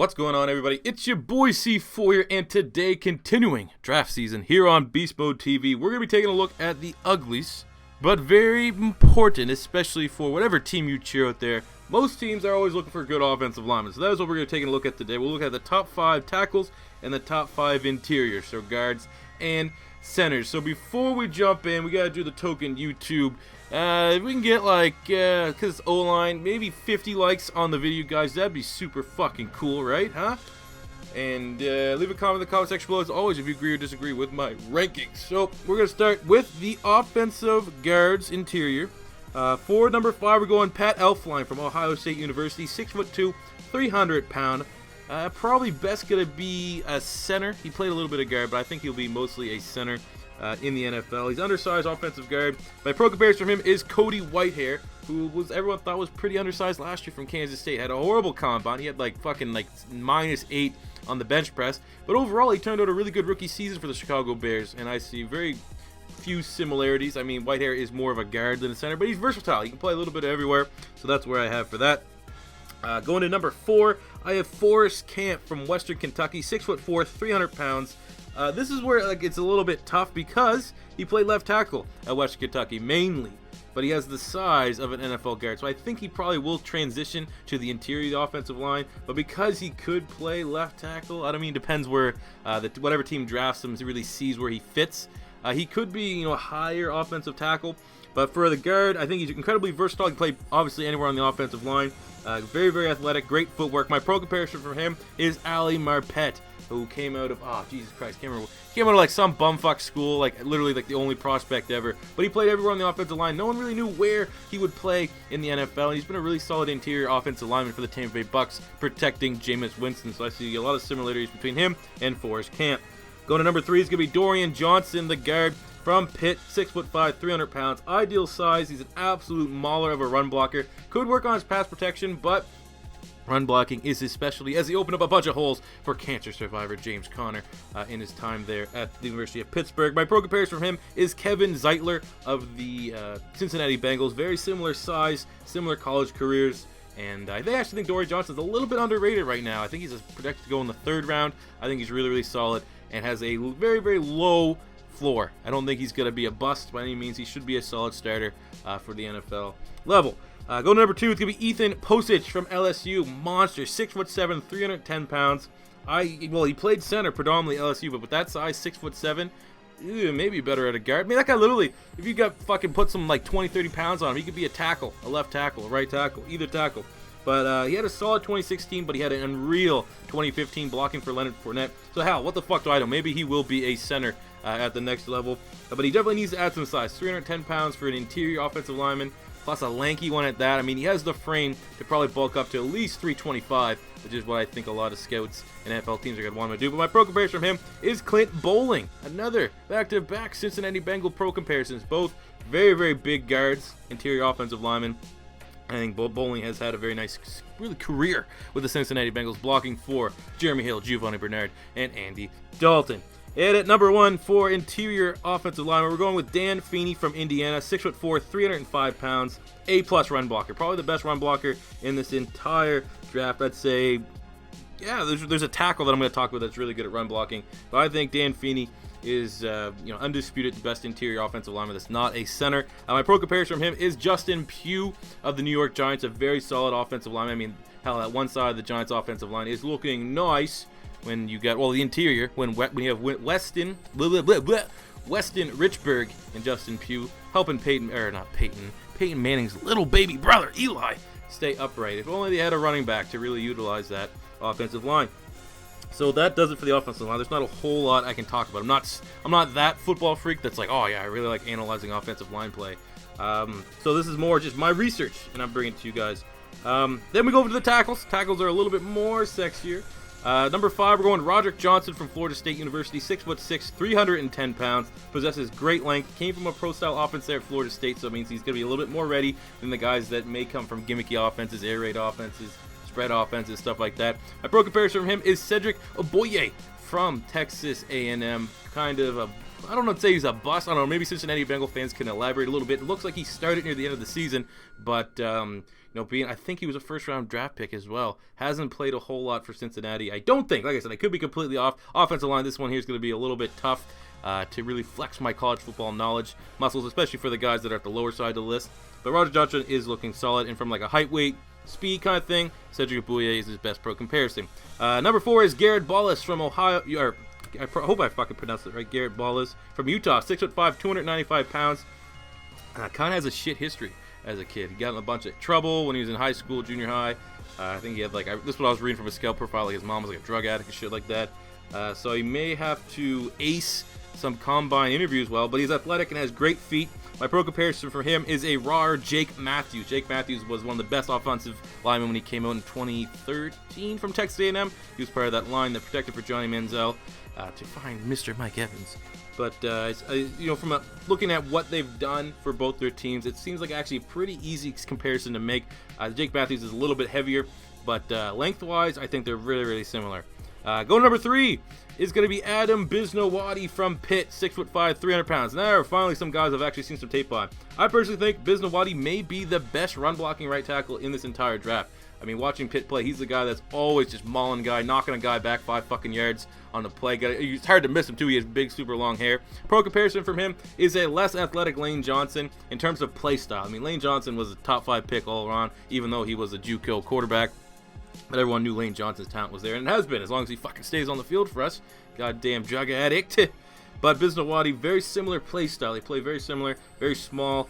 What's going on, everybody? It's your boy C4 here, and today, continuing draft season here on Beast Mode TV, we're going to be taking a look at the uglies, but very important, especially for whatever team you cheer out there. Most teams are always looking for good offensive linemen, so that is what we're going to take a look at today. We'll look at the top 5 tackles and the top 5 interiors, so guards and centers. So before we jump in, we got to do the token YouTube. If we can get because it's O-line, maybe 50 likes on the video, guys. That'd be super fucking cool, right? Huh? And leave a comment in the comment section below, as always, if you agree or disagree with my rankings. So we're going to start with the offensive guards interior. For number 5, we're going Pat Elflein from Ohio State University, 6'2", 300-pound. Probably best going to be a center. He played a little bit of guard, but I think he'll be mostly a center in the NFL. He's undersized offensive guard. My pro comparison from him is Cody Whitehair, who everyone thought was pretty undersized last year from Kansas State. Had a horrible combine. He had -8 on the bench press. But overall, he turned out a really good rookie season for the Chicago Bears, and I see very few similarities. I mean, Whitehair is more of a guard than a center, but he's versatile. He can play a little bit everywhere, so that's where I have for that. Going to number 4, I have Forrest Camp from Western Kentucky, 6'4", 300 pounds. This is where it's a little bit tough because he played left tackle at Western Kentucky mainly, but he has the size of an NFL guard, so I think he probably will transition to the interior of the offensive line. But because he could play left tackle, I mean, depends where whatever team drafts him really sees where he fits. He could be, a higher offensive tackle, but for the guard, I think he's incredibly versatile. He can play obviously anywhere on the offensive line. Very, very athletic, great footwork. My pro comparison for him is Ali Marpet, who came out of, Jesus Christ, came out of some bumfuck school, literally the only prospect ever. But he played everywhere on the offensive line. No one really knew where he would play in the NFL. And he's been a really solid interior offensive lineman for the Tampa Bay Bucks, protecting Jameis Winston. So I see a lot of similarities between him and Forrest Camp. Going to number 3 is going to be Dorian Johnson, the guard from Pitt, 6'5", 300 pounds. Ideal size. He's an absolute mauler of a run blocker. Could work on his pass protection, but run blocking is his specialty, as he opened up a bunch of holes for cancer survivor James Conner in his time there at the University of Pittsburgh. My pro comparison from him is Kevin Zeitler of the Cincinnati Bengals. Very similar size, similar college careers. And I actually think Dorian Johnson's a little bit underrated right now. I think he's projected to go in the 3rd round. I think he's really, really solid and has a very, very low floor. I don't think he's going to be a bust by any means. He should be a solid starter for the NFL level. Going to number 2, it's going to be Ethan Posich from LSU. Monster, 6'7", 310 pounds. He played center predominantly LSU, but with that size, 6'7", maybe better at a guard. I mean, that guy literally, if you put some 20, 30 pounds on him, he could be a tackle, a left tackle, a right tackle, either tackle. But he had a solid 2016, but he had an unreal 2015 blocking for Leonard Fournette. So hell, what the fuck do I know? Maybe he will be a center at the next level. But he definitely needs to add some size. 310 pounds for an interior offensive lineman, plus a lanky one at that. I mean, he has the frame to probably bulk up to at least 325, which is what I think a lot of scouts and NFL teams are going to want him to do. But my pro comparison from him is Clint Bowling, another back-to-back Cincinnati Bengal pro comparisons. Both very, very big guards, interior offensive linemen. I think Bowling has had a very nice career with the Cincinnati Bengals, blocking for Jeremy Hill, Giovanni Bernard, and Andy Dalton. And at number 1 for interior offensive lineman, we're going with Dan Feeney from Indiana, 6'4", 305 pounds, A+ run blocker. Probably the best run blocker in this entire draft. I'd say, yeah, there's a tackle that I'm going to talk about that's really good at run blocking. But I think Dan Feeney is undisputed the best interior offensive lineman that's not a center. My pro comparison from him is Justin Pugh of the New York Giants, a very solid offensive lineman. I mean, hell, that one side of the Giants offensive line is looking nice when you got, the interior, when you have Weston Richburg and Justin Pugh helping Peyton Manning's little baby brother Eli stay upright. If only they had a running back to really utilize that offensive line. So that does it for the offensive line. There's not a whole lot I can talk about. I'm not that football freak that's like, oh yeah, I really like analyzing offensive line play. So this is more just my research, and I'm bringing it to you guys. Then we go over to the tackles. Tackles are a little bit more sexier. Number 5, we're going Roderick Johnson from Florida State University, 6'6", 310 pounds, possesses great length, came from a pro-style offense there at Florida State, so it means he's going to be a little bit more ready than the guys that may come from gimmicky offenses, air raid offenses, spread offenses, stuff like that. My pro comparison from him is Cedric Oboye from Texas A&M, kind of a I don't know, say he's a bust. I don't know, maybe Cincinnati Bengal fans can elaborate a little bit. It looks like he started near the end of the season, but I think he was a first-round draft pick as well. Hasn't played a whole lot for Cincinnati. I don't think, like I said, I could be completely off. Offensive line, this one here is going to be a little bit tough to really flex my college football knowledge, muscles, especially for the guys that are at the lower side of the list. But Roger Johnson is looking solid, and from like a height, weight, speed kind of thing, Cedric Bouye is his best pro comparison. Number 4 is Garrett Ballas from Ohio. I hope I fucking pronounced it right. Garrett Ballas from Utah, 6'5", 295 pounds. Kind of has a shit history as a kid. He got in a bunch of trouble when he was in high school, junior high. I think he had this is what I was reading from his scout profile. Like his mom was like a drug addict and shit like that. So he may have to ace some combine interviews well, but he's athletic and has great feet. My pro comparison for him is a raw Jake Matthews. Jake Matthews was one of the best offensive linemen when he came out in 2013 from Texas A&M. He was part of that line that protected for Johnny Manziel to find Mr. Mike Evans. But from looking at what they've done for both their teams, it seems like actually a pretty easy comparison to make. Jake Matthews is a little bit heavier, but lengthwise, I think they're really, really similar. Go number 3 is going to be Adam Bisnowadi from Pitt, 6'5", 300 pounds. Now, finally, some guys I've actually seen some tape on. I personally think Bisnowadi may be the best run-blocking right tackle in this entire draft. I mean, watching Pitt play, he's the guy that's always just mauling a guy, knocking a guy back 5 fucking yards on the play. It's hard to miss him, too. He has big, super long hair. Pro comparison from him is a less athletic Lane Johnson in terms of play style. I mean, Lane Johnson was a top 5 pick all around, even though he was a JUCO quarterback. But everyone knew Lane Johnson's talent was there, and it has been, as long as he fucking stays on the field for us. Goddamn drug addict. But Bisnowadi, very similar play style. They play very similar, very small,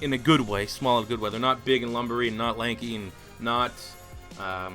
in a good way. Small in a good way. They're not big and lumbery and not lanky and not, I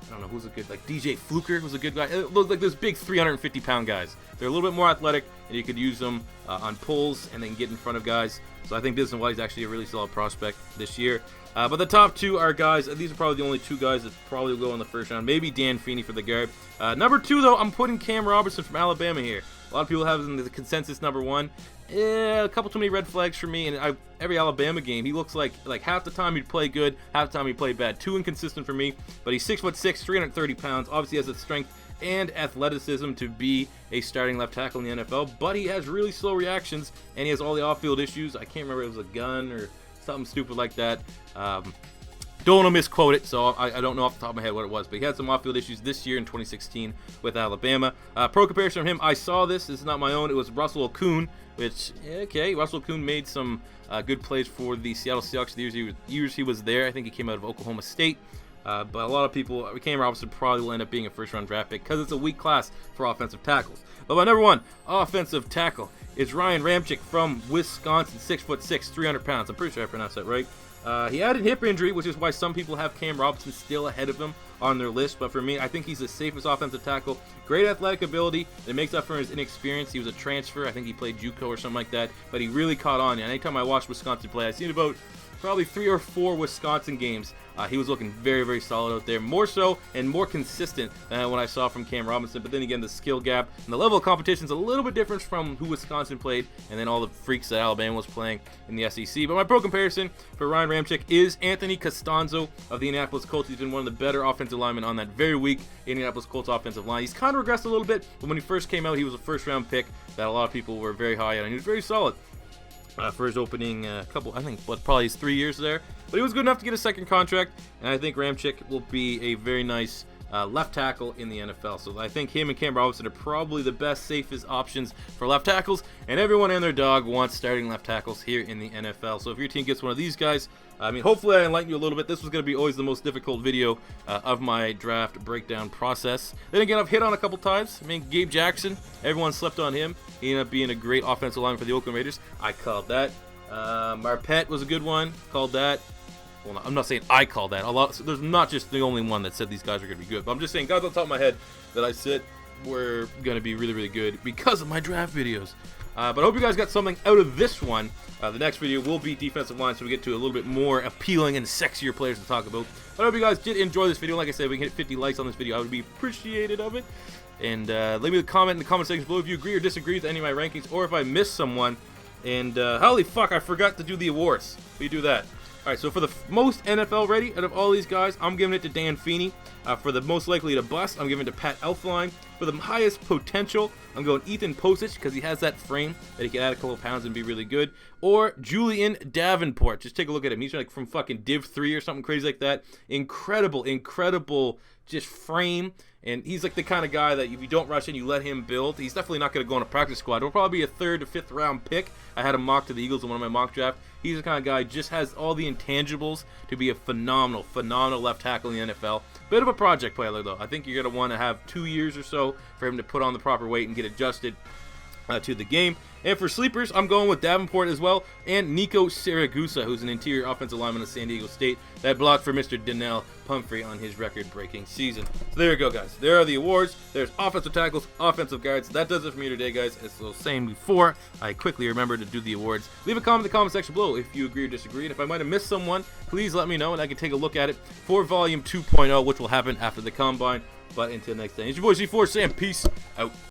don't know, who's a good, like DJ Fluker was a good guy. It looked like those big 350-pound guys. They're a little bit more athletic, and you could use them on pulls and then get in front of guys. So I think Bisnowadi is actually a really solid prospect this year. But the top 2 are guys, these are probably the only 2 guys that probably will go in the first round. Maybe Dan Feeney for the guard. Number 2, though, I'm putting Cam Robinson from Alabama here. A lot of people have him as the consensus number 1. A couple too many red flags for me. And every Alabama game, he looks like half the time he'd play good, half the time he'd play bad. Too inconsistent for me. But he's 6'6", 330 pounds. Obviously has the strength and athleticism to be a starting left tackle in the NFL. But he has really slow reactions, and he has all the off-field issues. I can't remember if it was a gun or something stupid like that. Don't want to misquote it, so I don't know off the top of my head what it was, but he had some off-field issues this year in 2016 with Alabama. Pro comparison from him, I saw this is not my own. It was Russell Okung, which, okay, Russell Okung made some good plays for the Seattle Seahawks the years he was there. I think he came out of Oklahoma State. But a lot of people, Cam Robinson probably will end up being a first-round draft pick because it's a weak class for offensive tackles. But my number 1 offensive tackle is Ryan Ramczyk from Wisconsin, 6'6", 300 pounds. I'm pretty sure I pronounced that right. He had a hip injury, which is why some people have Cam Robinson still ahead of him on their list. But for me, I think he's the safest offensive tackle. Great athletic ability. It makes up for his inexperience. He was a transfer. I think he played JUCO or something like that. But he really caught on. And anytime I watched Wisconsin play, I've seen about probably 3 or 4 Wisconsin games. He was looking very, very solid out there. More so and more consistent than what I saw from Cam Robinson. But then again, the skill gap and the level of competition is a little bit different from who Wisconsin played and then all the freaks that Alabama was playing in the SEC. But my pro comparison for Ryan Ramczyk is Anthony Costanzo of the Indianapolis Colts. He's been one of the better offensive linemen on that very weak Indianapolis Colts offensive line. He's kind of regressed a little bit, but when he first came out, he was a first-round pick that a lot of people were very high on, and he was very solid. For his opening probably his 3 years there. But he was good enough to get a second contract, and I think Ramczyk will be a very nice left tackle in the NFL. So I think him and Cam Robinson are probably the best, safest options for left tackles, and everyone and their dog wants starting left tackles here in the NFL. So if your team gets one of these guys, I mean, hopefully I enlighten you a little bit. This was going to be always the most difficult video of my draft breakdown process. Then again, I've hit on a couple times. I mean, Gabe Jackson, everyone slept on him. He ended up being a great offensive lineman for the Oakland Raiders. I called that. Marpet was a good one. Called that. Well, I'm not saying I called that. There's not just the only one that said these guys are going to be good. But I'm just saying guys on top of my head that I said were going to be really, really good because of my draft videos. But I hope you guys got something out of this one. The next video will be defensive line, so we get to a little bit more appealing and sexier players to talk about. But I hope you guys did enjoy this video. Like I said, we can hit 50 likes on this video. I would be appreciative of it. And leave me a comment in the comment section below if you agree or disagree with any of my rankings, or if I missed someone. And holy fuck, I forgot to do the awards. We do that. All right, so for the most NFL ready out of all these guys, I'm giving it to Dan Feeney. For the most likely to bust, I'm giving it to Pat Elflein. For the highest potential, I'm going Ethan Posich because he has that frame that he can add a couple pounds and be really good. Or Julian Davenport. Just take a look at him. He's like from fucking Div 3 or something crazy like that. Incredible just frame. And he's like the kind of guy that if you don't rush in, you let him build. He's definitely not going to go on a practice squad. It'll probably be a 3rd to 5th round pick. I had him mocked to the Eagles in one of my mock drafts. He's the kind of guy just has all the intangibles to be a phenomenal left tackle in the NFL. Bit of a project player though. I think you're going to want to have 2 years or so for him to put on the proper weight and get adjusted to the game. And for sleepers, I'm going with Davenport as well, and Nico Siragusa, who's an interior offensive lineman of San Diego State, that blocked for Mr. Donnell Pumphrey on his record-breaking season. So there you go, guys. There are the awards. There's offensive tackles, offensive guards. That does it for me today, guys. As I was saying before, I quickly remembered to do the awards. Leave a comment in the comment section below if you agree or disagree. And if I might have missed someone, please let me know, and I can take a look at it for Volume 2.0, which will happen after the Combine. But until next time, it's your boy C4 Sam. Peace out.